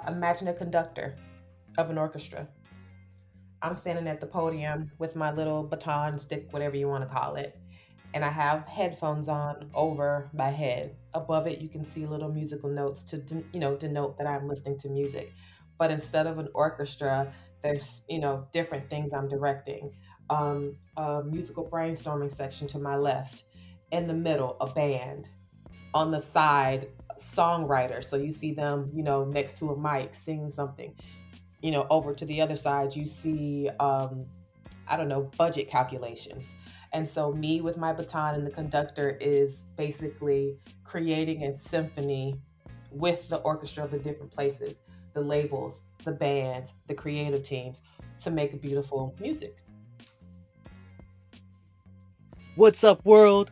Imagine a conductor of an orchestra. I'm standing at the podium with my little baton stick, whatever you want to call it, and I have headphones on over my head. Above it, you can see little musical notes to denote that I'm listening to music. But instead of an orchestra, there's different things I'm directing. A musical brainstorming section to my left. In the middle, a band. On the side, songwriter. So you see them, next to a mic singing something. Over to the other side, you see, I don't know, budget calculations. And so, me with my baton and the conductor is basically creating a symphony with the orchestra of the different places, the labels, the bands, the creative teams to make beautiful music. What's up, world?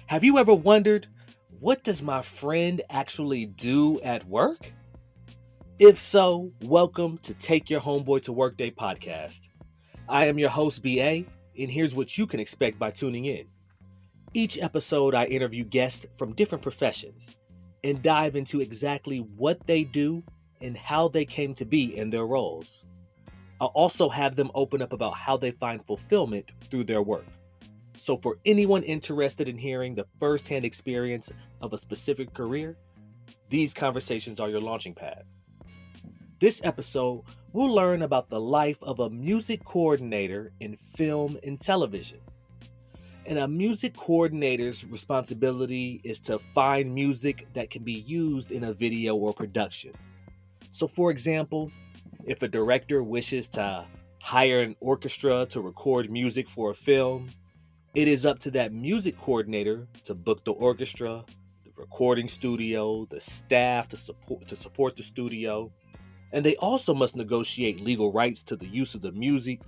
Have you ever wondered, what does my friend actually do at work? If so, welcome to Take Your Homeboy to Workday podcast. I am your host, BA, and here's what you can expect by tuning in. Each episode, I interview guests from different professions and dive into exactly what they do and how they came to be in their roles. I'll also have them open up about how they find fulfillment through their work. So, for anyone interested in hearing the firsthand experience of a specific career, these conversations are your launching pad. This episode, we'll learn about the life of a music coordinator in film and television. And a music coordinator's responsibility is to find music that can be used in a video or production. So, for example, if a director wishes to hire an orchestra to record music for a film, it is up to that music coordinator to book the orchestra, the recording studio, the staff to support the studio, and they also must negotiate legal rights to the use of the music,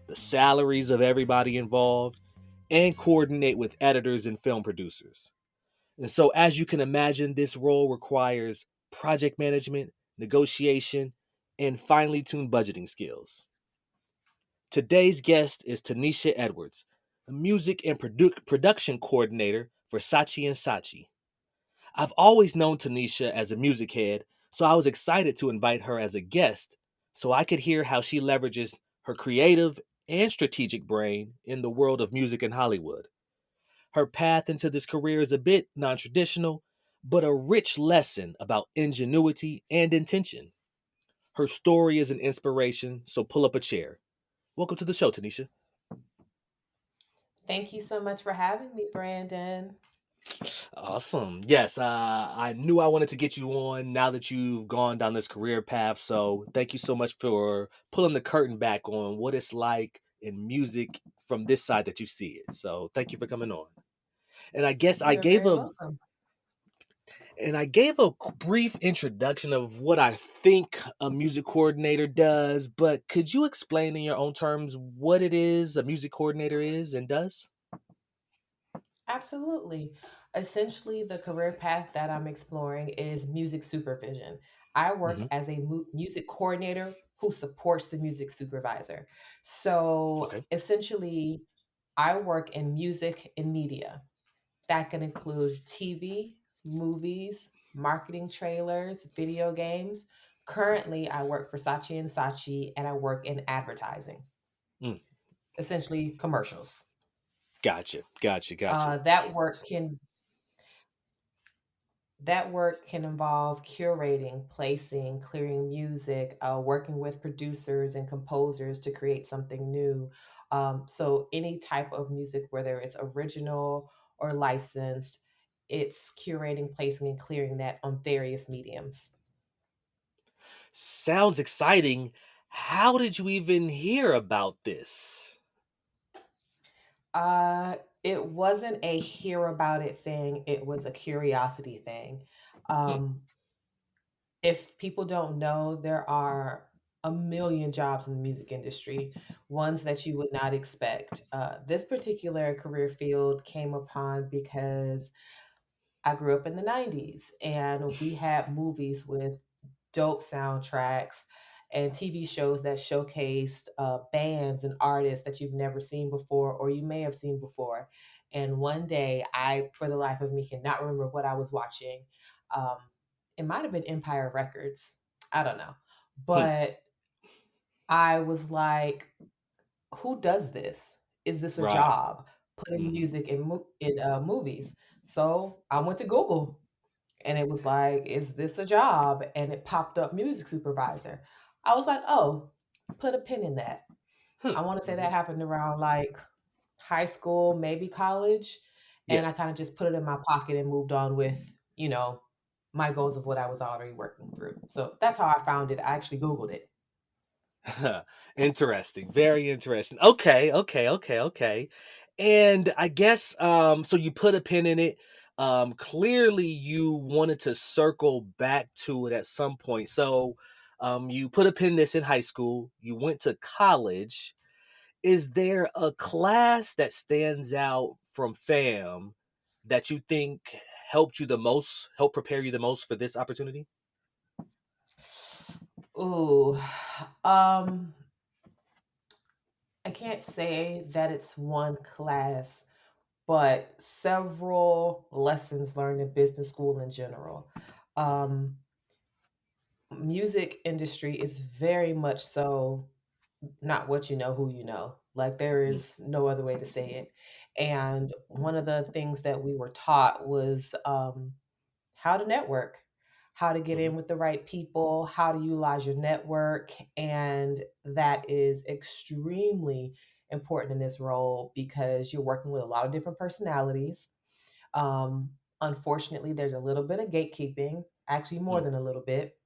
the salaries of everybody involved, and coordinate with editors and film producers. And so, as you can imagine, this role requires project management, negotiation, and finely tuned budgeting skills. Today's guest is Tanisha Edwards, a music and production coordinator for Saatchi Saatchi. I've always known Tanisha as a music head, so I was excited to invite her as a guest so I could hear how she leverages her creative and strategic brain in the world of music in Hollywood. Her path into this career is a bit non traditional, but a rich lesson about ingenuity and intention. Her story is an inspiration, so pull up a chair. Welcome to the show, Tanisha. Thank you so much for having me, Brandon. Awesome. Yes, I knew I wanted to get you on now that you've gone down this career path. So thank you so much for pulling the curtain back on what it's like in music from this side that you see it. So thank you for coming on. And I guess I You're gave very a welcome. and I gave a brief introduction of what I think a music coordinator does, but could you explain in your own terms what it is a music coordinator is and does? Absolutely. Essentially, the career path that I'm exploring is music supervision. I work Hmm. as a music coordinator who supports the music supervisor. So Okay. essentially, I work in music and media. That can include TV, movies, marketing trailers, video games. Currently, I work for Saatchi and Saatchi and I work in advertising, Mm, essentially commercials. gotcha. Gotcha. Gotcha. Uh, that work can that work can involve curating, placing, clearing music, working with producers and composers to create something new. So any type of music, whether it's original or licensed, it's curating, placing, and clearing that on various mediums. Sounds exciting. How did you even hear about this? Uh, it wasn't a hear about it thing. It was a curiosity thing. Hmm. Um, if people don't know, there are a million jobs in the music industry, ones that you would not expect. This particular career field came upon because I grew up in the 90s and we had movies with dope soundtracks and TV shows that showcased bands and artists that you've never seen before or you may have seen before. And one day, I, for the life of me, cannot remember what I was watching. Um, it might have been Empire Records. I don't know. Hmm. But I was like, who does this? Is this a Right. job? Putting Hmm. music in movies. So I went to Google and it was like, is this a job? And it popped up music supervisor. I was like, oh, put a pin in that. Hmm. I want to say Hmm. that happened around like high school, maybe college. Yeah. And I kind of just put it in my pocket and moved on with, my goals of what I was already working through. So that's how I found it. I actually Googled it. Interesting. Very interesting. Okay, okay, okay, okay. And I guess so you put a pin in it. Clearly you wanted to circle back to it at some point. So you put a pin in this in high school, you went to college. Is there a class that stands out from FAM that you think helped you the most, helped prepare you the most for this opportunity? Ooh, um, I can't say that it's one class, but several lessons learned in business school in general. Um, Music industry is very much so not what you know, who you know. Like there Mm, is no other way to say it. And one of the things that we were taught was how to network, how to get mhm, in with the right people, how to utilize your network. And that is extremely important in this role because you're working with a lot of different personalities. Unfortunately, there's a little bit of gatekeeping, actually, more mm, than a little bit.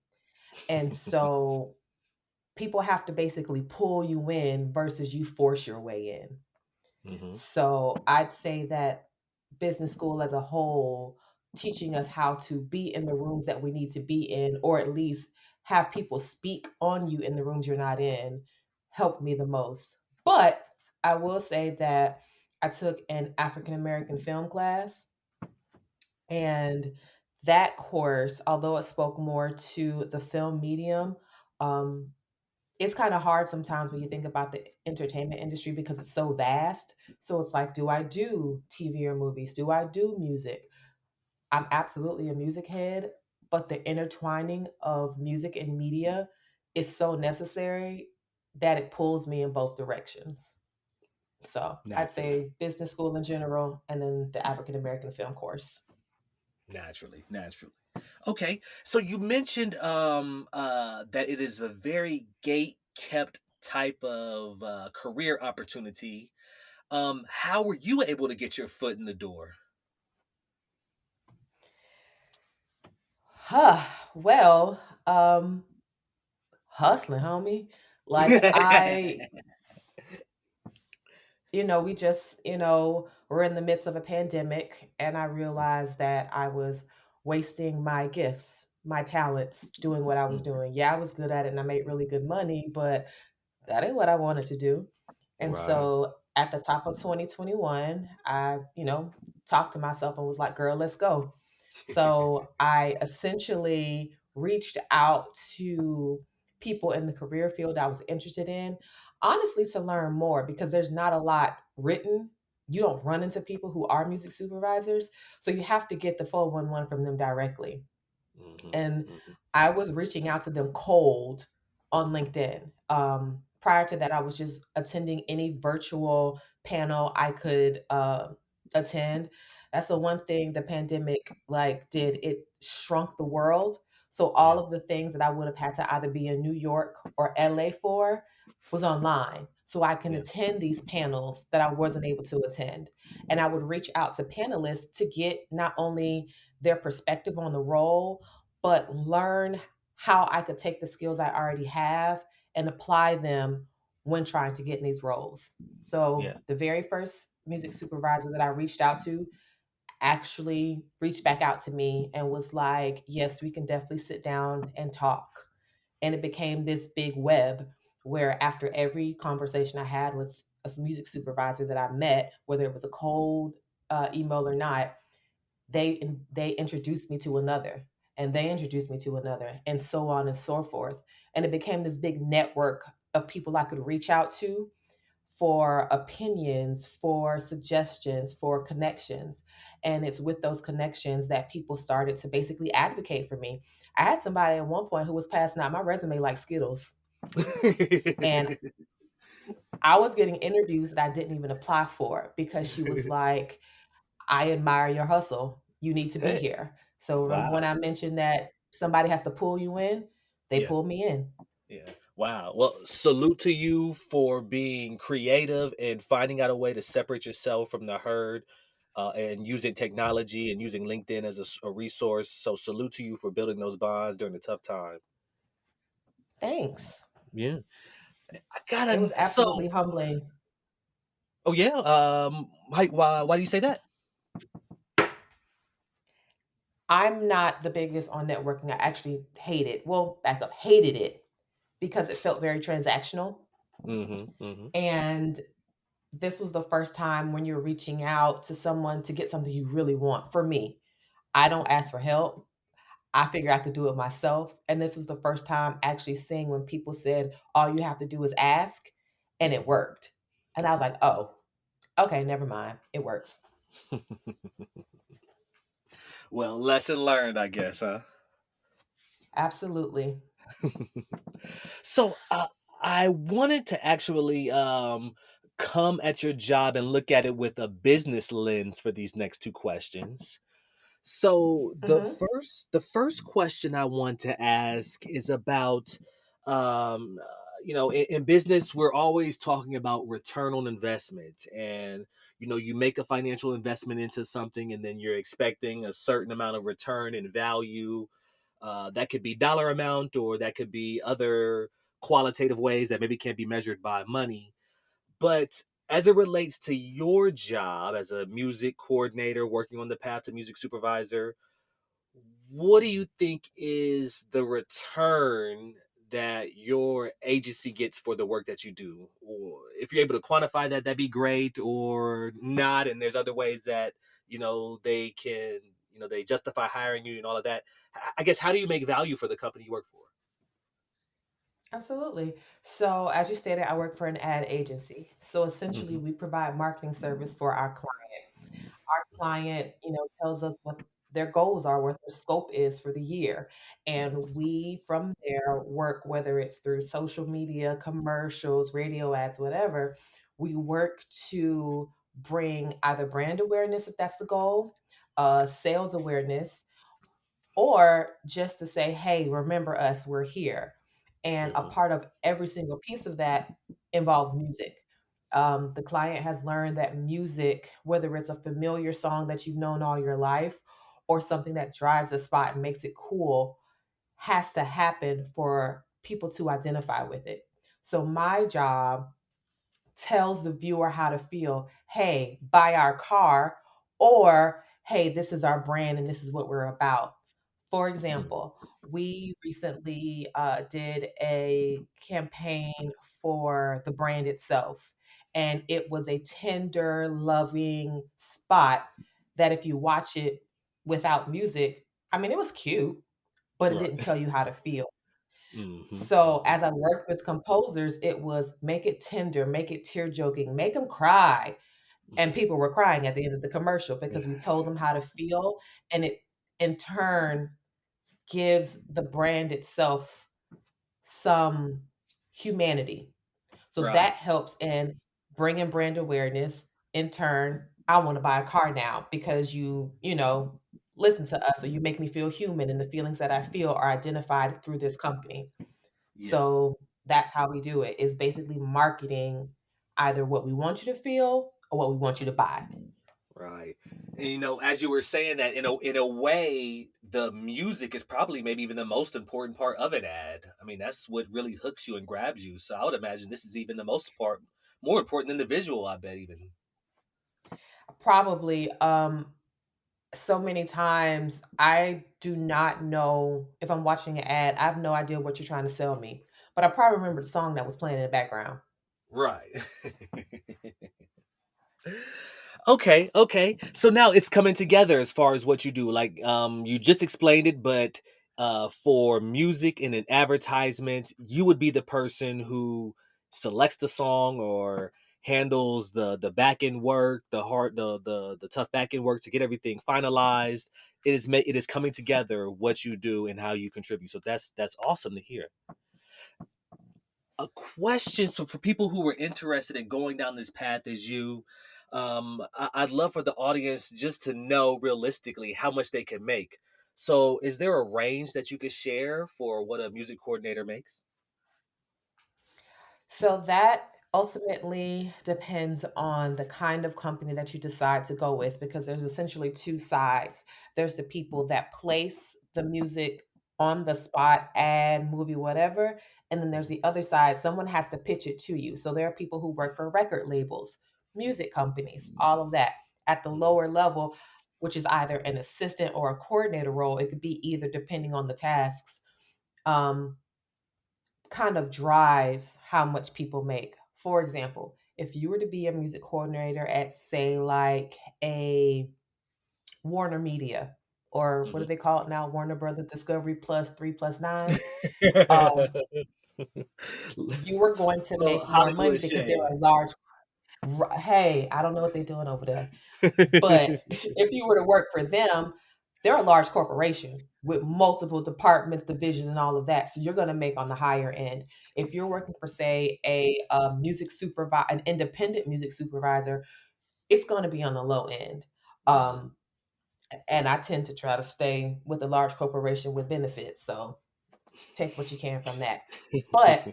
And so people have to basically pull you in versus you force your way in. mhm, So I'd say that business school as a whole, teaching us how to be in the rooms that we need to be in, or at least have people speak on you in the rooms you're not in, helped me the most. But I will say that I took an African American film class, and that course, although it spoke more to the film medium, um, it's kind of hard sometimes when you think about the entertainment industry because it's so vast. So it's like, do I do TV or movies? Do I do music? I'm absolutely a music head, but the intertwining of music and media is so necessary that it pulls me in both directions. So I'd naturally. say business school in general and then the African American film course. Naturally, naturally. Okay, so you mentioned that it is a very gate kept type of career opportunity. How were you able to get your foot in the door? Huh. Well, hustling, homie. Like we just, we're in the midst of a pandemic, and I realized that I was wasting my gifts, my talents, doing what I was Mhm. doing. Yeah, I was good at it and I made really good money, but that ain't what I wanted to do. And Right. so at the top of 2021, I, talked to myself and was like, girl, let's go. So I essentially reached out to people in the career field I was interested in, honestly, to learn more because there's not a lot written. You don't run into people who are music supervisors. So you have to get the 411 from them directly. Hmm. And Hmm. I was reaching out to them cold on LinkedIn. Prior to that, I was just attending any virtual panel I could attend. That's the one thing the pandemic like did. It shrunk the world. So all Yeah. of the things that I would have had to either be in New York or LA for was online. So I can Yeah. attend these panels that I wasn't able to attend. And I would reach out to panelists to get not only their perspective on the role, but learn how I could take the skills I already have and apply them when trying to get in these roles. Yeah. So the very first music supervisor that I reached out to actually reached back out to me and was like, yes, we can definitely sit down and talk. And it became this big web where after every conversation I had with a music supervisor that I met, whether it was a cold email or not, they introduced me to another, and they introduced me to another, and so on and so forth. And it became this big network of people I could reach out to for opinions, for suggestions, for connections. And it's with those connections that people started to basically advocate for me. I had somebody at one point who was passing out my resume like Skittles. And I was getting interviews that I didn't even apply for because she was like, I admire your hustle. You need to be Hey, here. So remember when wow. I mentioned that somebody has to pull you in? They Yeah. pulled me in. Yeah. Wow. Well, salute to you for being creative and finding out a way to separate yourself from the herd, and using technology and using LinkedIn as a resource. So salute to you for building those bonds during a tough time. Thanks. Yeah. I It gotta was so absolutely humbling. oh yeah. Why do you say that? I'm not the biggest on networking. I actually hate it. Well, back up, hated it because it felt very transactional. Mm-hmm. Mm-hmm. And this was the first time when you're reaching out to someone to get something you really want. For me, I don't ask for help. I figure I could do it myself. And this was the first time actually seeing when people said, all you have to do is ask, and it worked. And I was like, oh, okay, never mind. It works. Well, lesson learned, I guess, huh? Absolutely. So I wanted to actually come at your job and look at it with a business lens for these next two questions. So Hmm. the first question I want to ask is about in business we're always talking about return on investment, and you make a financial investment into something and then you're expecting a certain amount of return and value. That could be dollar amount, or that could be other qualitative ways that maybe can't be measured by money. But as it relates to your job as a music coordinator working on the path to music supervisor, what do you think is the return that your agency gets for the work that you do? Or if you're able to quantify that, that'd be great, or not. And there's other ways that, they can, they justify hiring you and all of that. I guess, how do you make value for the company you work for? Absolutely. So, as you stated, I work for an ad agency. So, essentially, Hmm. we provide marketing service for our client. Our client, tells us what their goals are, what their scope is for the year. And we, from there, work whether it's through social media, commercials, radio ads, whatever. We work to bring either brand awareness, if that's the goal, sales awareness, or just to say, hey, remember us, we're here. And a Hmm. part of every single piece of that involves music. The client has learned that music, whether it's a familiar song that you've known all your life or something that drives a spot and makes it cool, has to happen for people to identify with it. So, my job tells the viewer how to feel. Hey, buy our car, or hey, this is our brand and this is what we're about. For example, we recently did a campaign for the brand itself, and it was a tender, loving spot that if you watch it without music, I mean, it was cute, but it didn't Right. tell you how to feel. Hmm. So Hmm. as I worked with composers, it was make it tender, make it tear joking, make them cry. And people were crying at the end of the commercial because we told them how to feel. And it in turn gives the brand itself some humanity. So that Right. helps in bringing brand awareness. In turn, I want to buy a car now because listen to us, or you make me feel human, and the feelings that I feel are identified through this company. Yeah. So that's how we do it. Is basically marketing either what we want you to feel or what we want you to buy. Right. And, as you were saying that, in a way, the music is probably maybe even the most important part of an ad. I mean, that's what really hooks you and grabs you. So I would imagine this is even the most part, more important than the visual, I bet even. Probably so many times I do not know if I'm watching an ad, I have no idea what you're trying to sell me. But I probably remember the song that was playing in the background. Right. Okay, okay. So now it's coming together as far as what you do. Like you just explained it, but for music in an advertisement, you would be the person who selects the song or handles the back end work, the hard the tough back end work to get everything finalized. It is coming together what you do and how you contribute. So that's awesome to hear. A question, so for people who are interested in going down this path as you, I'd love for the audience just to know realistically how much they can make. So is there a range that you could share for what a music coordinator makes? So that ultimately depends on the kind of company that you decide to go with because there's essentially two sides. There's the people that place the music on the spot, ad, movie, whatever. And then there's the other side. Someone has to pitch it to you. So there are people who work for record labels, music companies, all of that. At the Mhm. lower level, which is either an assistant or a coordinator role, it could be either depending on the tasks. Um, Kind of drives how much people make. For example, if you were to be a music coordinator at, say, like a Warner Media, or what do Mhm. they call it now? Warner Brothers Discovery Plus 3 plus 9. Um, you are going to Well, make more money Hollywood because they're shade. a large. Hey, I don't know what they're doing over there. But if you were to work for them, they're a large corporation with multiple departments, divisions, and all of that. So you're going to make on the higher end. If you're working for, say, a music supervisor, an independent music supervisor, it's going to be on the low end. Mhm. Um, and I tend to try to stay with a large corporation with benefits. So take what you can from that. But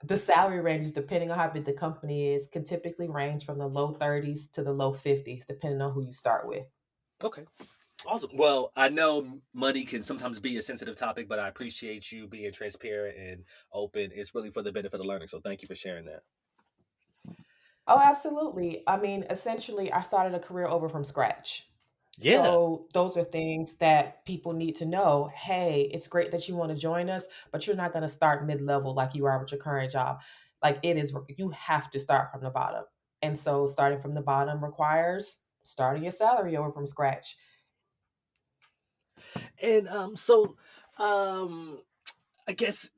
the salary ranges, depending on how big the company is, can typically range from the low 30s to the low 50s, depending on who you start with. Okay. Awesome. Well, I know money can sometimes be a sensitive topic, but I appreciate you being transparent and open. It's really for the benefit of learning. So thank you for sharing that. Oh, absolutely. I mean, essentially, I started a career over from scratch. Yeah. So, those are things that people need to know. Hey, it's great that you want to join us, but you're not going to start mid level like you are with your current job. Like it is, you have to start from the bottom. And so, starting from the bottom requires starting your salary over from scratch. And um I guess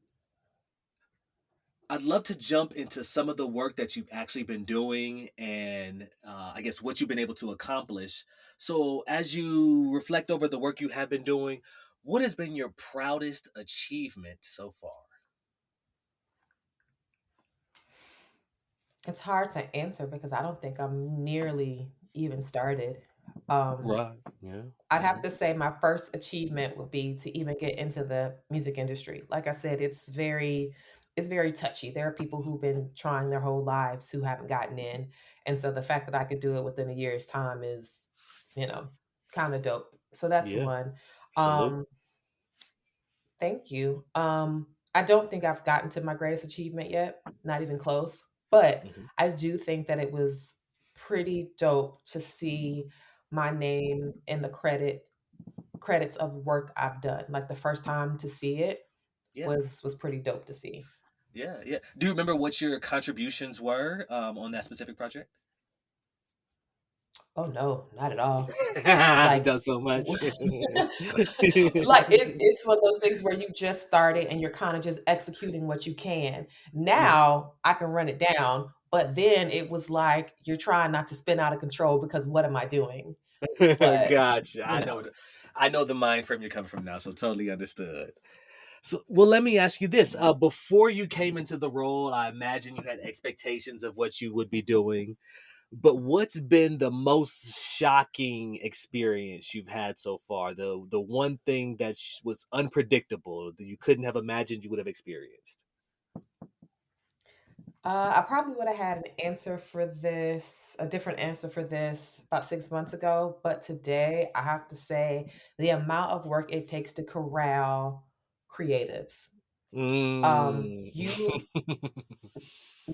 I'd love to jump into some of the work that you've actually been doing and I guess what you've been able to accomplish. So, as you reflect over the work you have been doing, what has been your proudest achievement so far? It's hard to answer because I don't think I'm nearly even started. Um, Right. Yeah. I'd have Hmm. to say my first achievement would be to even get into the music industry. Like I said, it's very touchy. There are people who've been trying their whole lives who haven't gotten in. And so the fact that I could do it within a year's time is, you know, kind of dope. So that's Yeah. one. Salute. Um, Thank you. I don't think I've gotten to my greatest achievement yet, not even close. But Hmm. I do think that it was pretty dope to see my name in the credits of work I've done. Like the first time to see it Yeah. was pretty dope to see. Yeah. Yeah. Do you remember what your contributions were on that specific project? Oh no, not at all. I've Like done so much. like it's one of those things where you just started and you're kind of just executing what you can. Mhm. Now I can run it down, but then it was like you're trying not to spin out of control because what am I doing? But Gotcha. you know, I know the mind frame you're coming from now, so totally understood. So, well, let me ask you this: before you came into the role, I imagine you had expectations of what you would be doing. But what's been the most shocking experience you've had so far? The one thing that was unpredictable that you couldn't have imagined you would have experienced. I probably would have had an answer for this, a different answer for this about 6 months ago. But today, I have to say the amount of work it takes to corral creatives. Mm. You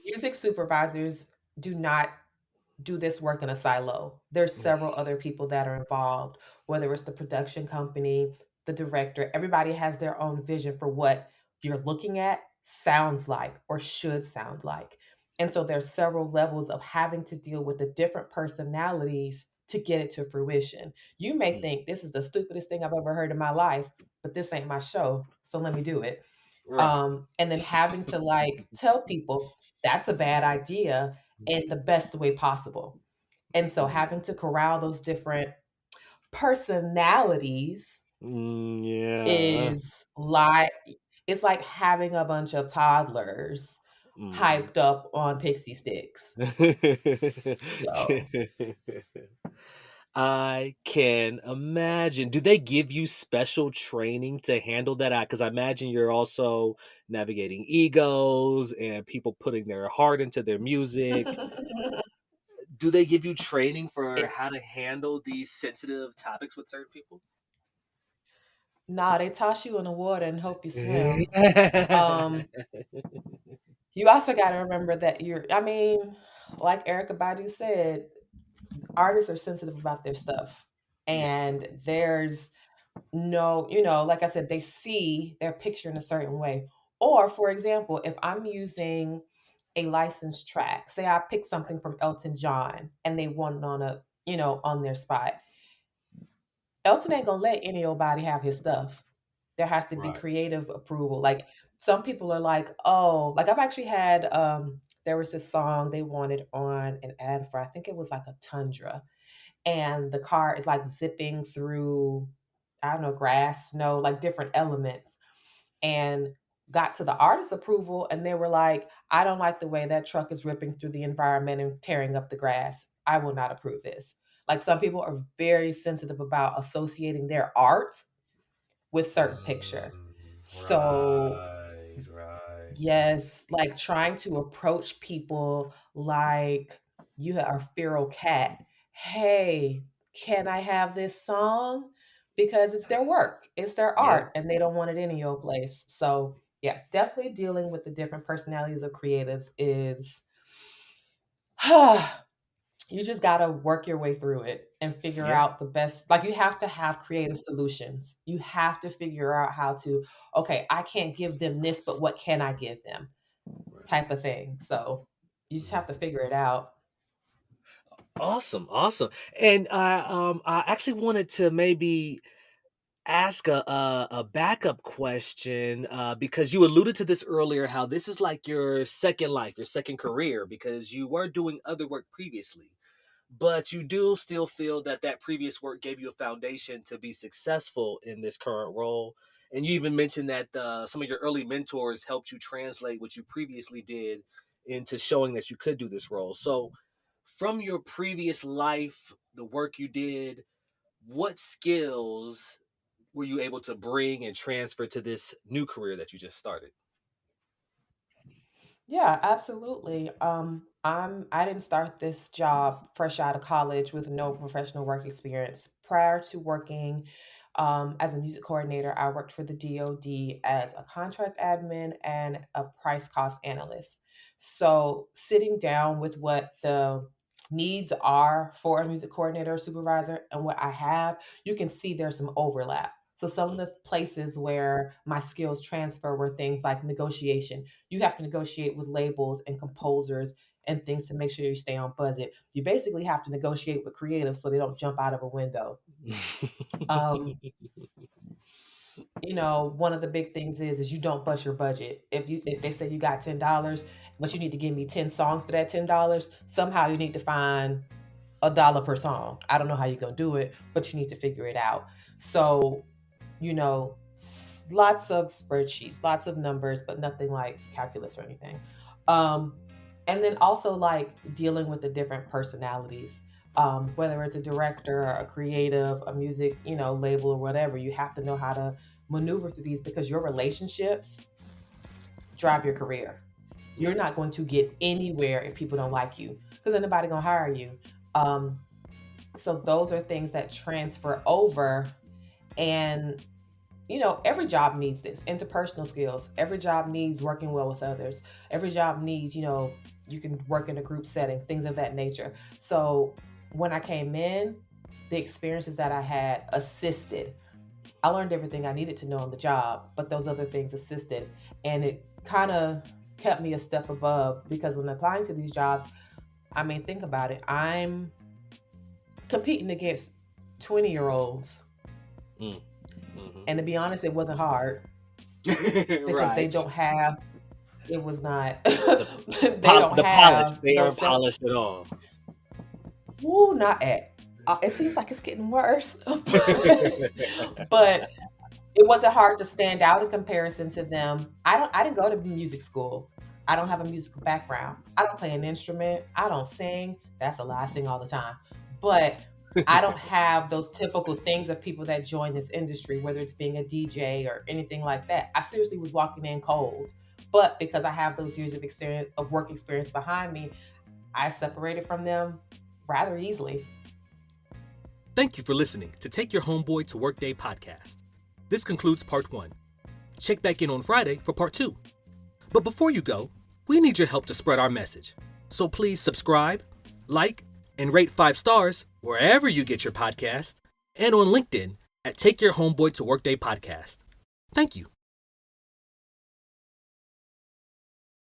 Music supervisors do not do this work in a silo. There's several other people that are involved, whether it's the production company, the director, everybody has their own vision for what you're looking at sounds like or should sound like. And so there's several levels of having to deal with the different personalities to get it to fruition. You may think this is the stupidest thing I've ever heard in my life, but this ain't my show, so let me do it. Right. And then having to like tell people that's a bad idea in the best way possible. And so Mm. having to corral those different personalities Yeah. is like it's like having a bunch of toddlers Mhm. hyped up on pixie sticks. So I can imagine. Do they give you special training to handle that out? Because I imagine you're also navigating egos and people putting their heart into their music. Do they give you training for it, how to handle these sensitive topics with certain people? nah, they toss you in the water and hope you swim. Um, you also got to remember that I mean, like Erica Badu said, artists are sensitive about their stuff. Yeah. And there's no, like I said, they see their picture in a certain way. Or, for example, if I'm using a licensed track, say I pick something from Elton John and they want it on on their spot, Elton ain't gonna let any old body have his stuff. There has to be Right. creative approval. Like some people are like, oh, like I've actually had there was this song they wanted on an ad for, I think it was like a Tundra. And the car is like zipping through, I don't know, grass, snow, like different elements. And got to the artist approval and they were like, I don't like the way that truck is ripping through the environment and tearing up the grass. I will not approve this. Like some people are very sensitive about associating their art with certain picture. So Right, right. yes, like trying to approach people like you are a feral cat. Hey, can I have this song? Because it's their work, it's their Yeah. art, and they don't want it any old place. So yeah, definitely dealing with the different personalities of creatives is you just got to work your way through it and figure Yeah. out the best. Like you have to have creative solutions. You have to figure out how to, okay, I can't give them this, but what can I give them? Right. Type of thing. So you just have to figure it out. Awesome, awesome. And I actually wanted to maybe ask a backup question because you alluded to this earlier, how this is like your second life, your second career, because you were doing other work previously, but you do still feel that that previous work gave you a foundation to be successful in this current role. And you even mentioned that some of your early mentors helped you translate what you previously did into showing that you could do this role. So from your previous life, the work you did, what skills were you able to bring and transfer to this new career that you just started? Yeah, absolutely. I didn't start this job fresh out of college with no professional work experience. Prior to working as a music coordinator, I worked for the DoD as a contract admin and a price cost analyst. So sitting down with what the needs are for a music coordinator or supervisor and what I have, you can see there's some overlap. So some of the places where my skills transfer were things like negotiation. You have to negotiate with labels and composers and things to make sure you stay on budget. You basically have to negotiate with creatives so they don't jump out of a window. Um, one of the big things is you don't bust your budget. If they say you got $10, but you need to give me 10 songs for that $10, somehow you need to find $1 per song. I don't know how you're gonna do it, but you need to figure it out. So, lots of spreadsheets, lots of numbers, but nothing like calculus or anything. Um, and then also like dealing with the different personalities. Whether it's a director, a creative, a music, label or whatever, you have to know how to maneuver through these because your relationships drive your career. Yeah. You're not going to get anywhere if people don't like you because ain't nobody gonna hire you. Um, so those are things that transfer over. And every job needs this interpersonal skills. Every job needs working well with others. Every job needs, you can work in a group setting, things of that nature. So when I came in, the experiences that I had assisted. I learned everything I needed to know on the job, but those other things assisted. And it kind of kept me a step above because when applying to these jobs, I mean, think about it. I'm competing against 20-year-olds. Mm. Hmm. And to be honest, it wasn't hard because they Right. don't have It was not. The They don't the polish, have they those aren't simple. polished at all. Woo, not at. It seems like it's getting worse, but it wasn't hard to stand out in comparison to them. I didn't go to music school. I don't have a musical background. I don't play an instrument. I don't sing. That's a lie. I sing all the time. But I don't have those typical things of people that join this industry, whether it's being a DJ or anything like that. I seriously was walking in cold. But because I have those years of experience of work experience behind me, I separated from them rather easily. Thank you for listening to Take Your Homeboy to Work Day podcast. This concludes part 1. Check back in on Friday for part 2. But before you go, we need your help to spread our message. So please subscribe, like, and rate 5 stars wherever you get your podcast and on LinkedIn at Take Your Homeboy to Work Day podcast. Thank you.